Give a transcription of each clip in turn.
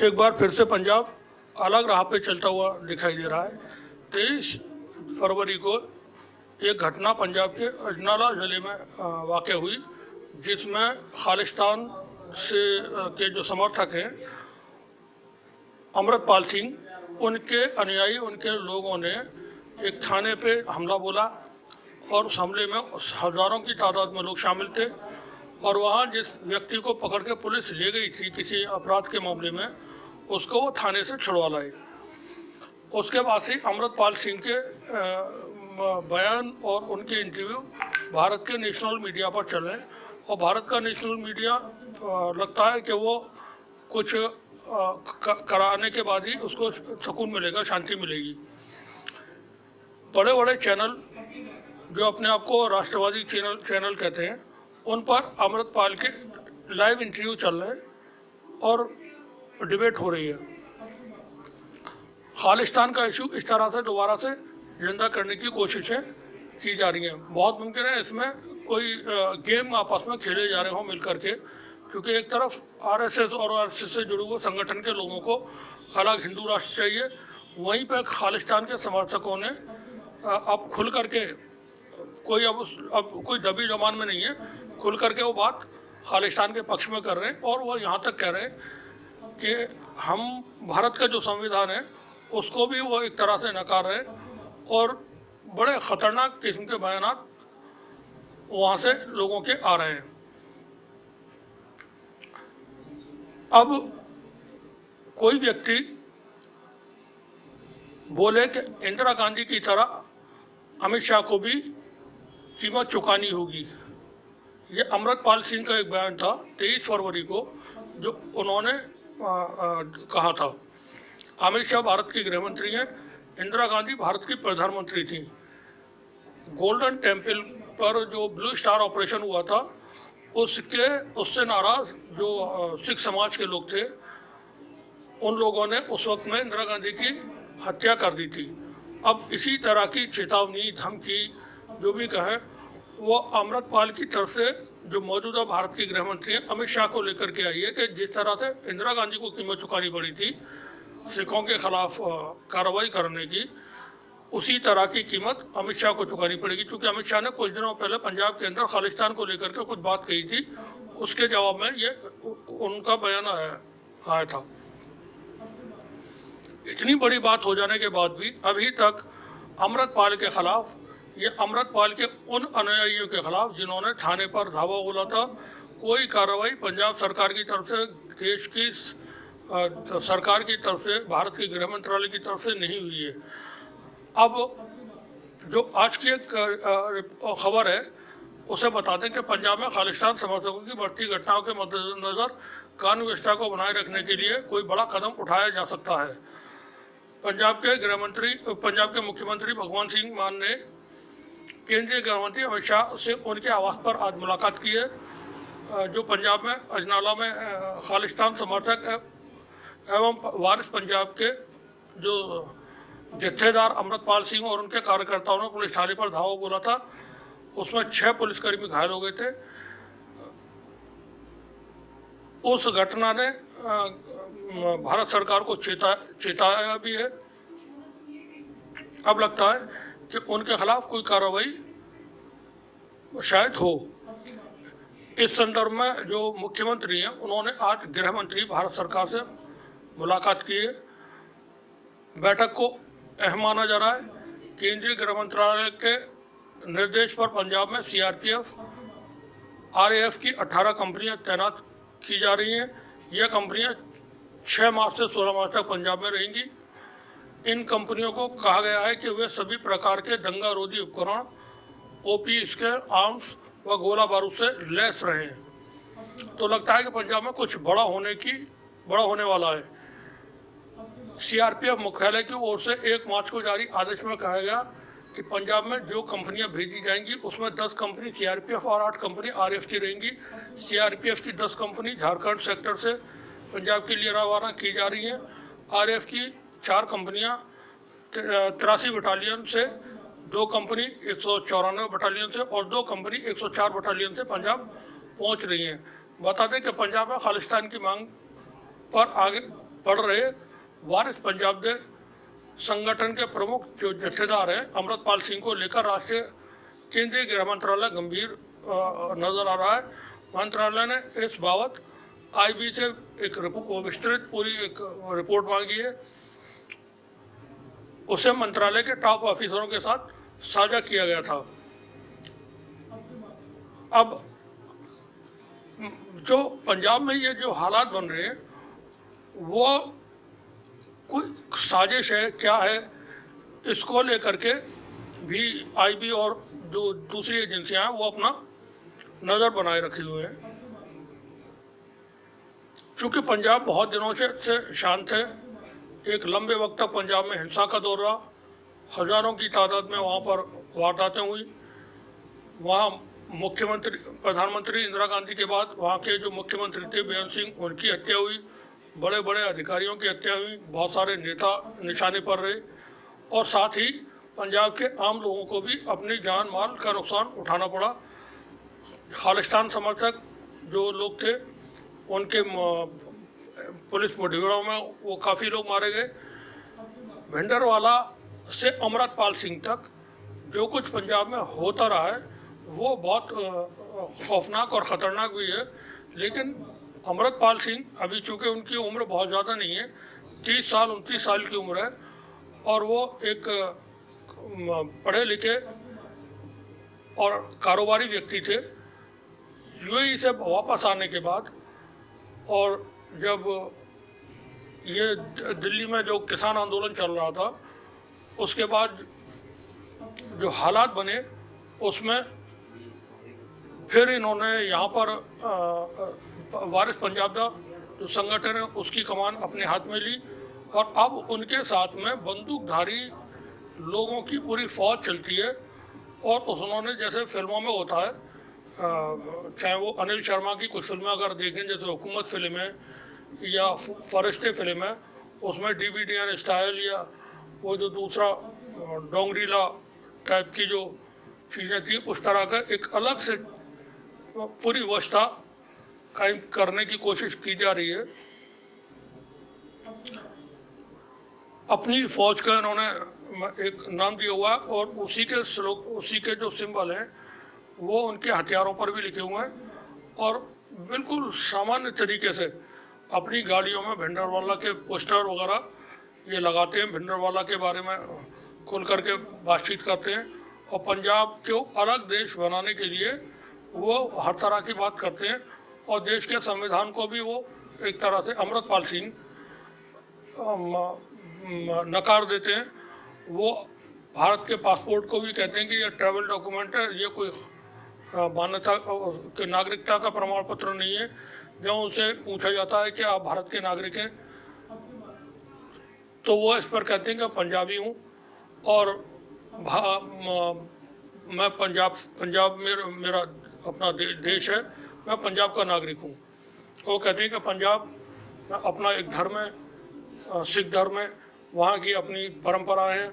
एक बार फिर से पंजाब अलग राह पे चलता हुआ दिखाई दे रहा है। 23 फरवरी को एक घटना पंजाब के अजनाला ज़िले में वाक़ हुई, जिसमें खालिस्तान से के जो समर्थक हैं अमृतपाल सिंह, उनके अनुयायी, उनके लोगों ने एक थाने पे हमला बोला और उस हमले में हज़ारों की तादाद में लोग शामिल थे। और वहाँ जिस व्यक्ति को पकड़ के पुलिस ले गई थी किसी अपराध के मामले में, उसको वो थाने से छुड़वा लाए। उसके बाद से अमृतपाल सिंह के बयान और उनके इंटरव्यू भारत के नेशनल मीडिया पर चल रहे हैं। और भारत का नेशनल मीडिया लगता है कि वो कुछ कराने के बाद ही उसको सुकून मिलेगा, शांति मिलेगी। बड़े बड़े चैनल जो अपने आप को राष्ट्रवादी चैनल कहते हैं, उन पर अमृतपाल के लाइव इंटरव्यू चल रहे हैं और डिबेट हो रही है। खालिस्तान का इशू इस तरह से दोबारा से जिंदा करने की कोशिशें की जा रही हैं। बहुत मुमकिन है इसमें कोई गेम आपस में खेले जा रहे हों मिल करके, क्योंकि एक तरफ आरएसएस और आरएसएस से जुड़े हुए संगठन के लोगों को अलग हिंदू राष्ट्र चाहिए, वहीं पर खालिस्तान के समर्थकों ने अब खुल करके अब कोई दबी जबान में नहीं है, खुल करके वो बात खालिस्तान के पक्ष में कर रहे हैं। और वो यहाँ तक कह रहे हैं कि हम भारत का जो संविधान है उसको भी वो एक तरह से नकार रहे हैं। और बड़े ख़तरनाक किस्म के बयानात वहाँ से लोगों के आ रहे हैं। अब कोई व्यक्ति बोले कि इंदिरा गांधी की तरह अमित शाह को भी कीमत चुकानी होगी, ये अमृतपाल सिंह का एक बयान था 23 फरवरी को, जो उन्होंने कहा था। अमित शाह भारत की गृह मंत्री हैं, इंदिरा गांधी भारत की प्रधानमंत्री थी। गोल्डन टेम्पल पर जो ब्लू स्टार ऑपरेशन हुआ था, उससे नाराज़ जो सिख समाज के लोग थे, उन लोगों ने उस वक्त में इंदिरा गांधी की हत्या कर दी थी। अब इसी तरह की चेतावनी, धमकी, जो भी कहें, वो अमृतपाल की तरफ से जो मौजूदा भारत की गृह मंत्री हैं अमित शाह को लेकर के आई है कि जिस तरह से इंदिरा गांधी को कीमत चुकानी पड़ी थी सिखों के खिलाफ कार्रवाई करने की, उसी तरह की कीमत अमित शाह को चुकानी पड़ेगी। क्योंकि अमित शाह ने कुछ दिनों पहले पंजाब के अंदर खालिस्तान को लेकर के कुछ बात कही थी, उसके जवाब में ये उनका बयान आया था। इतनी बड़ी बात हो जाने के बाद भी अभी तक अमृतपाल के खिलाफ, ये अमृतपाल के उन अनुयायियों के खिलाफ जिन्होंने थाने पर धावा बोला था, कोई कार्रवाई पंजाब सरकार की तरफ से, देश की सरकार की तरफ से, भारत की गृह मंत्रालय की तरफ से नहीं हुई है। अब जो आज की एक खबर है उसे बता दें कि पंजाब में खालिस्तान समर्थकों की बढ़ती घटनाओं के मद्देनज़र कानून व्यवस्था को बनाए रखने के लिए कोई बड़ा कदम उठाया जा सकता है। पंजाब के मुख्यमंत्री भगवंत सिंह मान ने केंद्रीय गृह मंत्री अमित शाह से उनके आवास पर आज मुलाकात की है, जो पंजाब में अजनाला में खालिस्तान समर्थक एवं वारिस पंजाब के जो जत्थेदार अमृतपाल सिंह और उनके कार्यकर्ताओं ने पुलिस थाने पर धावा बोला था, उसमें 6 पुलिसकर्मी घायल हो गए थे। उस घटना ने भारत सरकार को चेताया भी है। अब लगता है कि उनके खिलाफ कोई कार्रवाई शायद हो। इस संदर्भ में जो मुख्यमंत्री हैं उन्होंने आज गृह मंत्री भारत सरकार से मुलाकात की है। बैठक को अहम माना जा रहा है। केंद्रीय गृह मंत्रालय के निर्देश पर पंजाब में सीआरपीएफ, आरएएफ की 18 कंपनियां तैनात की जा रही हैं। यह कंपनियां 6 मार्च से 16 मार्च तक पंजाब में रहेंगी। इन कंपनियों को कहा गया है कि वे सभी प्रकार के दंगारोधी उपकरण, ओपी स्केल, आर्म्स व गोला बारूद से लैस रहें। तो लगता है कि पंजाब में कुछ बड़ा होने वाला है। सीआरपीएफ मुख्यालय की ओर से 1 मार्च को जारी आदेश में कहा गया कि पंजाब में जो कंपनियां भेजी जाएंगी उसमें 10 कंपनी सीआरपीएफ और 8 कंपनी आरएएफ की रहेंगी। सीआरपीएफ की 10 कंपनी झारखंड सेक्टर से पंजाब के लिए रवाना की जा रही हैं। आरएएफ की 4 कंपनियां 83 बटालियन से, 2 कंपनी 194 बटालियन से और 2 कंपनी 104 बटालियन से पंजाब पहुंच रही हैं। बता दें कि पंजाब में खालिस्तान की मांग पर आगे पढ़ रहे वारिस पंजाब दे संगठन के प्रमुख जो जत्थेदार हैं अमृतपाल सिंह को लेकर राष्ट्रीय केंद्रीय गृह मंत्रालय गंभीर नजर आ रहा है। मंत्रालय ने इस बाबत आईबी से एक विस्तृत पूरी एक रिपोर्ट मांगी है। उसे मंत्रालय के टॉप ऑफिसरों के साथ साझा किया गया था। अब जो पंजाब में ये जो हालात बन रहे हैं वो कोई साजिश है क्या है, इसको लेकर के भी आईबी और जो दूसरी एजेंसियां हैं वो अपना नज़र बनाए रखे हुए हैं। चूँकि पंजाब बहुत दिनों से शांत है, एक लंबे वक्त तक पंजाब में हिंसा का दौर रहा, हज़ारों की तादाद में वहाँ पर वारदातें हुई। वहाँ प्रधानमंत्री इंदिरा गांधी के बाद वहाँ के जो मुख्यमंत्री थे बेअंत सिंह, उनकी हत्या हुई, बड़े बड़े अधिकारियों की हत्या हुई, बहुत सारे नेता निशाने पर रहे और साथ ही पंजाब के आम लोगों को भी अपनी जान माल का नुकसान उठाना पड़ा। खालिस्तान समर्थक जो लोग थे उनके पुलिस मुठभेड़ों में वो काफ़ी लोग मारे गए। भिंडरवाला से अमृतपाल सिंह तक जो कुछ पंजाब में होता रहा है वो बहुत खौफनाक और ख़तरनाक भी है। लेकिन अमृतपाल सिंह अभी चूँकि उनकी उम्र बहुत ज़्यादा नहीं है, 30 साल 29 साल की उम्र है और वो एक पढ़े लिखे और कारोबारी व्यक्ति थे। यूएई से वापस आने के बाद और जब ये दिल्ली में जो किसान आंदोलन चल रहा था उसके बाद जो हालात बने उसमें फिर इन्होंने यहाँ पर वारिस पंजाब का जो संगठन है उसकी कमान अपने हाथ में ली और अब उनके साथ में बंदूकधारी लोगों की पूरी फौज चलती है। और उन्होंने जैसे फिल्मों में होता है, चाहे वो अनिल शर्मा की कुछ फिल्में अगर देखें जैसे हुकूमत फिल्म है या फरिश्ते फिल्म है, उसमें डीवीडियन स्टाइल या वो जो दूसरा डोंगरीला टाइप की जो चीज़ें थी उस तरह का एक अलग से पूरी व्यवस्था कायम करने की कोशिश की जा रही है। अपनी फौज का इन्होंने एक नाम दिया हुआ है और उसी के जो सिंबल हैं वो उनके हथियारों पर भी लिखे हुए हैं और बिल्कुल सामान्य तरीके से अपनी गाड़ियों में भिंडरवाला के पोस्टर वगैरह ये लगाते हैं, भिंडरवाला के बारे में खुल करके बातचीत करते हैं और पंजाब को अलग देश बनाने के लिए वो हर तरह की बात करते हैं और देश के संविधान को भी वो एक तरह से अमृतपाल सिंह नकार देते हैं। वो भारत के पासपोर्ट को भी कहते हैं कि ये ट्रैवल डॉक्यूमेंट है, ये कोई मान्यता के नागरिकता का प्रमाण पत्र नहीं है। जब उनसे पूछा जाता है कि आप भारत के नागरिक हैं तो वो इस पर कहते हैं कि पंजाबी हूँ और मैं पंजाब मेरा अपना देश है, मैं पंजाब का नागरिक हूँ। वो कहते हैं कि पंजाब अपना एक धर्म है, सिख धर्म है, वहाँ की अपनी परंपरा है,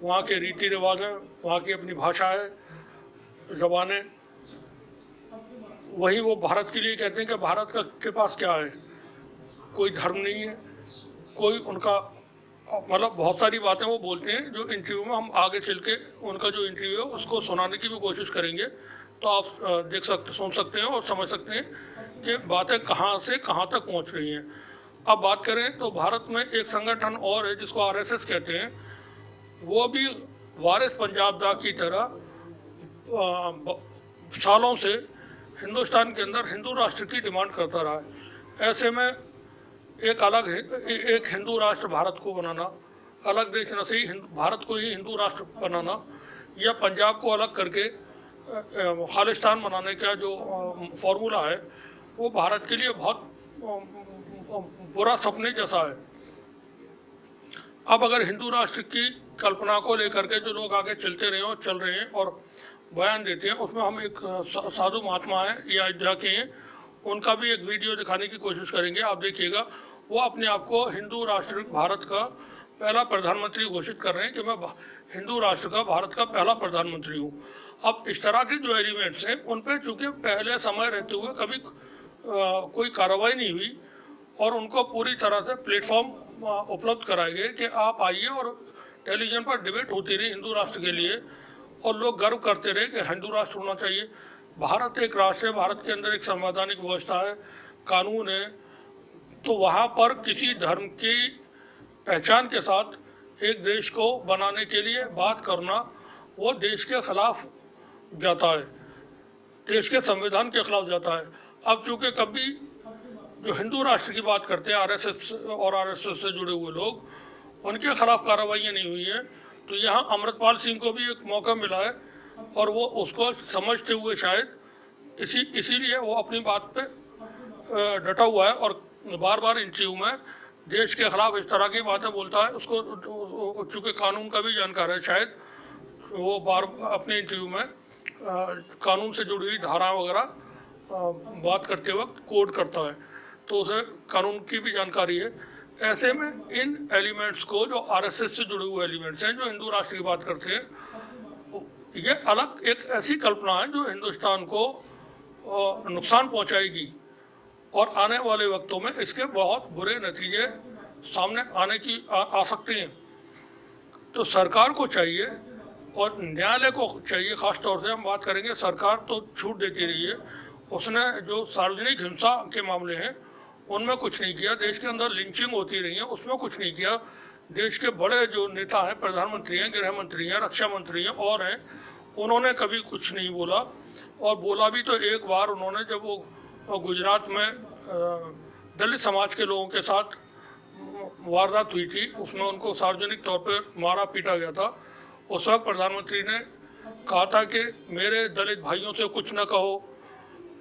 वहाँ के रीति रिवाज हैं, वहाँ की अपनी भाषा है, ज़बानें। वही वो भारत के लिए कहते हैं कि भारत के पास क्या है, कोई धर्म नहीं है, कोई उनका मतलब बहुत सारी बातें वो बोलते हैं जो इंटरव्यू में हम आगे चल के उनका जो इंटरव्यू है उसको सुनाने की भी कोशिश करेंगे तो आप सुन सकते हैं और समझ सकते हैं कि बातें कहाँ से कहाँ तक पहुँच रही हैं। अब बात करें तो भारत में एक संगठन और है जिसको आरएसएस कहते हैं, वो भी वारिस पंजाब दा की तरह सालों से हिंदुस्तान के अंदर हिंदू राष्ट्र की डिमांड करता रहा है। ऐसे में एक हिंदू राष्ट्र भारत को बनाना, अलग देश न सही भारत को ही हिंदू राष्ट्र बनाना या पंजाब को अलग करके खालिस्तान बनाने का जो फॉर्मूला है वो भारत के लिए बहुत बुरा सपने जैसा है। अब अगर हिंदू राष्ट्र की कल्पना को लेकर के जो लोग आगे चलते रहे और चल रहे हैं और बयान देते हैं, उसमें हम एक साधु महात्मा हैं ये अयोध्या के हैं, उनका भी एक वीडियो दिखाने की कोशिश करेंगे, आप देखिएगा। वो अपने आप को हिंदू राष्ट्र भारत का पहला प्रधानमंत्री घोषित कर रहे हैं कि मैं हिंदू राष्ट्र का भारत का पहला प्रधानमंत्री हूँ। अब इस तरह के जो एलिमेंट्स हैं उन पर चूँकि पहले समय रहते हुए कभी कोई कार्रवाई नहीं हुई और उनको पूरी तरह से प्लेटफॉर्म उपलब्ध कराएंगे कि आप आइए और टेलीविज़न पर डिबेट होती रही हिंदू राष्ट्र के लिए और लोग गर्व करते रहे कि हिंदू राष्ट्र होना चाहिए। भारत एक राष्ट्र है, भारत के अंदर एक संवैधानिक व्यवस्था है, कानून है, तो वहाँ पर किसी धर्म की पहचान के साथ एक देश को बनाने के लिए बात करना वो देश के खिलाफ जाता है, देश के संविधान के खिलाफ जाता है। अब चूँकि कभी जो हिंदू राष्ट्र की बात करते हैं आरएसएस और आरएसएस से जुड़े हुए लोग, उनके खिलाफ कार्रवाइयाँ नहीं हुई हैं, तो यहाँ अमृतपाल सिंह को भी एक मौका मिला है और वो उसको समझते हुए शायद इसीलिए वो अपनी बात पे डटा हुआ है और बार बार इंटरव्यू में देश के खिलाफ इस तरह की बातें बोलता है। उसको चूँकि कानून का भी जानकार है, शायद वो बार अपने इंटरव्यू में कानून से जुड़ी हुई धारा वगैरह बात करते वक्त कोड करता है, तो उसे कानून की भी जानकारी है। ऐसे में इन एलिमेंट्स को, जो आरएसएस से जुड़े हुए एलिमेंट्स हैं, जो हिंदू राष्ट्र की बात करते हैं, ये अलग एक ऐसी कल्पना है जो हिंदुस्तान को नुकसान पहुंचाएगी और आने वाले वक्तों में इसके बहुत बुरे नतीजे सामने आने की आ सकते हैं। तो सरकार को चाहिए और न्यायालय को चाहिए, ख़ास तौर से हम बात करेंगे, सरकार तो छूट देती रही है, उसने जो सार्वजनिक हिंसा के मामले हैं उनमें कुछ नहीं किया, देश के अंदर लिंचिंग होती रही है उसमें कुछ नहीं किया, देश के बड़े जो नेता हैं, प्रधानमंत्री हैं, गृह मंत्री हैं, रक्षा मंत्री हैं और हैं, उन्होंने कभी कुछ नहीं बोला। और बोला भी तो एक बार उन्होंने, जब वो गुजरात में दलित समाज के लोगों के साथ वारदात हुई थी, उसमें उनको सार्वजनिक तौर पर मारा पीटा गया था, उस वक्त प्रधानमंत्री ने कहा था कि मेरे दलित भाइयों से कुछ न कहो,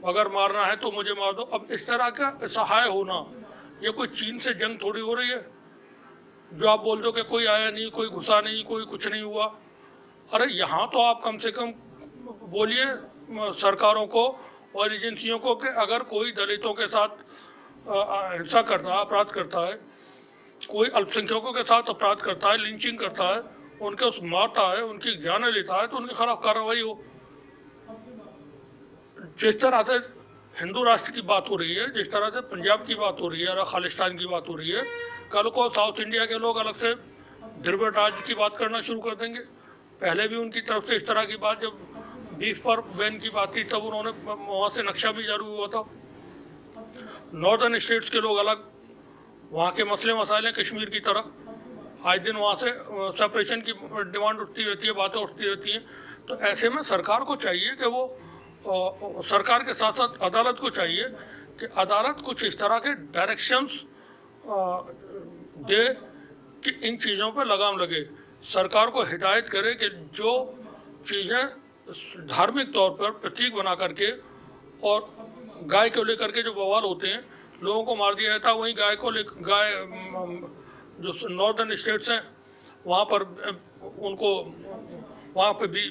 अगर मारना है तो मुझे मार दो। अब इस तरह का असहाय होना, ये कोई चीन से जंग थोड़ी हो रही है जो आप बोल दो कि कोई आया नहीं, कोई घुसा नहीं, कोई कुछ नहीं हुआ। अरे यहाँ तो आप कम से कम बोलिए सरकारों को और एजेंसियों को कि अगर कोई दलितों के साथ हिंसा करता है, अपराध करता है, कोई अल्पसंख्यकों के साथ अपराध करता है, लिंचिंग करता है, उनके उस मारता है, उनकी जानें लेता है, तो उनके खिलाफ कार्रवाई हो। जिस तरह से हिंदू राष्ट्र की बात हो रही है, जिस तरह से पंजाब की बात हो रही है, खालिस्तान की बात हो रही है, कल को साउथ इंडिया के लोग अलग से द्रविड़ राज्य की बात करना शुरू कर देंगे। पहले भी उनकी तरफ से इस तरह की बात, जब बीफ पर बैन की बात थी तब उन्होंने वहाँ से नक्शा भी जारी हुआ था। नॉर्दर्न स्टेट्स के लोग अलग, वहाँ के मसले मसाइल कश्मीर की तरह आए दिन वहाँ से सेपरेशन की डिमांड उठती रहती है, बातें उठती रहती हैं। तो ऐसे में सरकार को चाहिए कि वो सरकार के साथ साथ अदालत को चाहिए कि अदालत कुछ इस तरह के डायरेक्शंस दे कि इन चीज़ों पर लगाम लगे, सरकार को हिदायत करे कि जो चीज़ें धार्मिक तौर पर प्रतीक बना करके और गाय को लेकर के जो बवाल होते हैं, लोगों को मार दिया जाता है, वहीं गाय जो नॉर्दर्न स्टेट्स हैं वहाँ पर उनको, वहाँ पे भी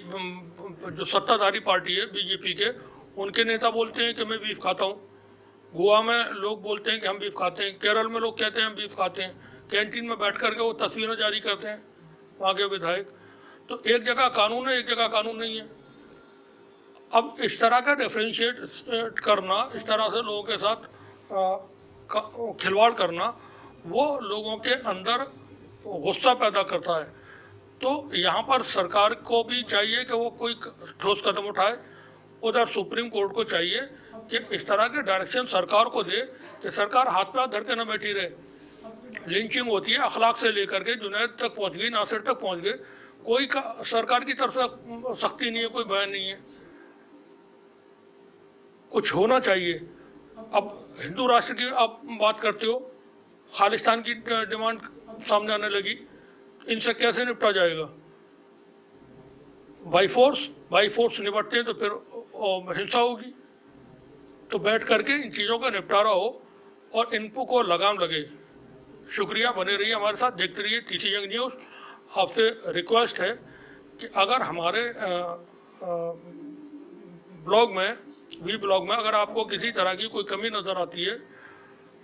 जो सत्ताधारी पार्टी है बीजेपी के, उनके नेता बोलते हैं कि मैं बीफ खाता हूँ, गोवा में लोग बोलते हैं कि हम बीफ खाते हैं, केरल में लोग कहते हैं हम बीफ खाते हैं, कैंटीन में बैठ करके वो तस्वीरें जारी करते हैं वहाँ के विधायक। तो एक जगह कानून है, एक जगह कानून नहीं है। अब इस तरह का डिफ्रेंशिएट करना, इस तरह से लोगों के साथ खिलवाड़ करना, वो लोगों के अंदर गुस्सा पैदा करता है। तो यहाँ पर सरकार को भी चाहिए कि वो कोई ठोस कदम उठाए, उधर सुप्रीम कोर्ट को चाहिए कि इस तरह के डायरेक्शन सरकार को दे कि सरकार हाथ पे हाथ धर के न बैठी रहे। लिंचिंग होती है, अखलाक से लेकर के जुनैद तक पहुँच गई, नासिर तक पहुँच गए, कोई सरकार की तरफ से सख्ती नहीं है, कोई बयान नहीं है, कुछ होना चाहिए। अब हिंदू राष्ट्र की आप बात करते हो, खालिस्तान की डिमांड सामने आने लगी, इनसे कैसे निपटा जाएगा? बाई फोर्स निपटते हैं तो फिर हिंसा होगी। तो बैठ करके इन चीज़ों का निपटारा हो और इनको को लगाम लगे। शुक्रिया, बने रहिए हमारे साथ, देखते रहिए टीसी यंग न्यूज़। आपसे रिक्वेस्ट है कि अगर हमारे ब्लॉग में अगर आपको किसी तरह की कोई कमी नज़र आती है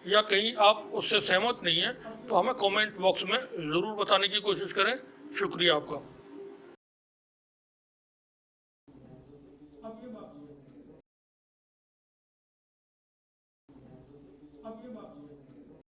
या कहीं आप उससे सहमत नहीं है तो हमें कमेंट बॉक्स में ज़रूर बताने की कोशिश करें। शुक्रिया आपका। अब ये बात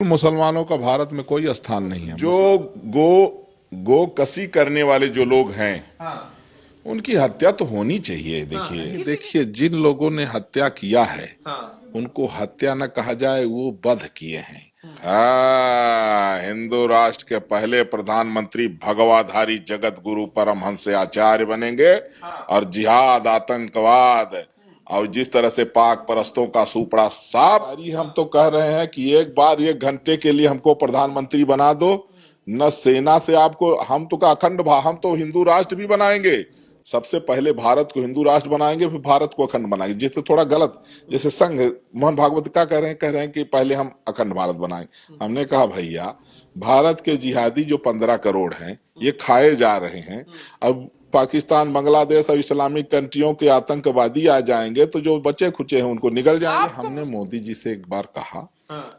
मुसलमानों का भारत में कोई स्थान नहीं है। जो गो कसी करने वाले जो लोग हैं, उनकी हत्या तो होनी चाहिए। देखिए जिन लोगों ने हत्या किया है उनको हत्या न कहा जाए, वो वध किए हैं। हिंदू राष्ट्र के पहले प्रधानमंत्री भगवाधारी जगत गुरु परमहंस आचार्य बनेंगे और जिहाद, आतंकवाद और जिस तरह से पाक परस्तों का सुपड़ा साफ, हम तो कह रहे हैं कि एक बार 1 घंटे के लिए हमको प्रधानमंत्री बना दो। न सेना से आपको, हम तो का अखंड, हम तो हिंदू राष्ट्र भी बनाएंगे। सबसे पहले भारत को हिंदू राष्ट्र बनाएंगे, फिर भारत को अखंड बनाएंगे। जिससे थोड़ा गलत, जैसे संघ मोहन भागवत क्या कह रहे हैं कि पहले हम अखंड भारत बनाएंगे। हमने कहा भैया, भारत के जिहादी जो 15 करोड़ हैं, ये खाए जा रहे हैं। अब पाकिस्तान, बांग्लादेश और इस्लामिक कंट्रियों के आतंकवादी आ जाएंगे तो जो बचे खुचे हैं उनको निगल जाएंगे। हमने मोदी जी से एक बार कहा,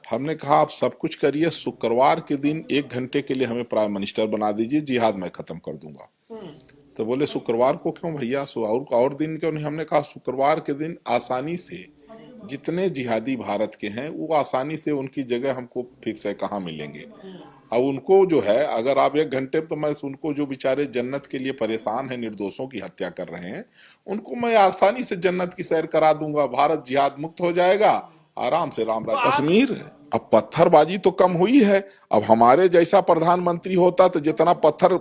हमने कहा आप सब कुछ करिए, शुक्रवार के दिन 1 घंटे के लिए हमें प्राइम मिनिस्टर बना दीजिए, जिहाद मैं खत्म कर दूंगा। तो बोले शुक्रवार को क्यों भैया, और दिन क्यों नहीं? हमने कहा शुक्रवार के दिन आसानी से जितने जिहादी भारत के हैं वो आसानी से उनकी जगह हमको फिक्स है कहाँ मिलेंगे। अब उनको जो है, अगर आप 1 घंटे, तो मैं उनको जो बेचारे जन्नत के लिए परेशान हैं, निर्दोषों की हत्या कर रहे हैं, उनको मैं आसानी से जन्नत की सैर करा दूंगा। भारत जिहाद मुक्त हो जाएगा आराम से रामराज। कश्मीर अब पत्थरबाजी तो कम हुई है। अब हमारे जैसा प्रधानमंत्री होता तो जितना पत्थर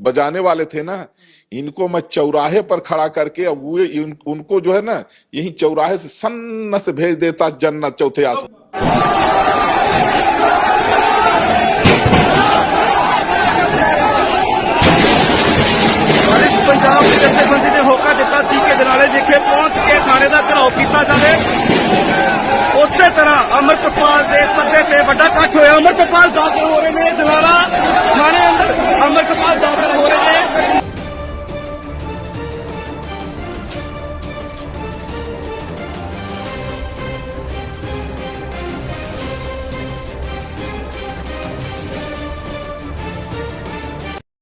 बजाने वाले थे ना, इनको मैं चौराहे पर खड़ा करके अब वो उनको जो है ना यही चौराहे से सन्न से भेज देता जन्नत चौथे आसमान। पंजाब की जथेबंदी ने होका दिता सी कि जनाले विखे पहुंच के थाने का घेराव किया जाए। उस तरह अमृतपाल के सदे ते वड्डा इकट्ठ होया। अमृतपाल दाखिल हो रहे हैं जनाला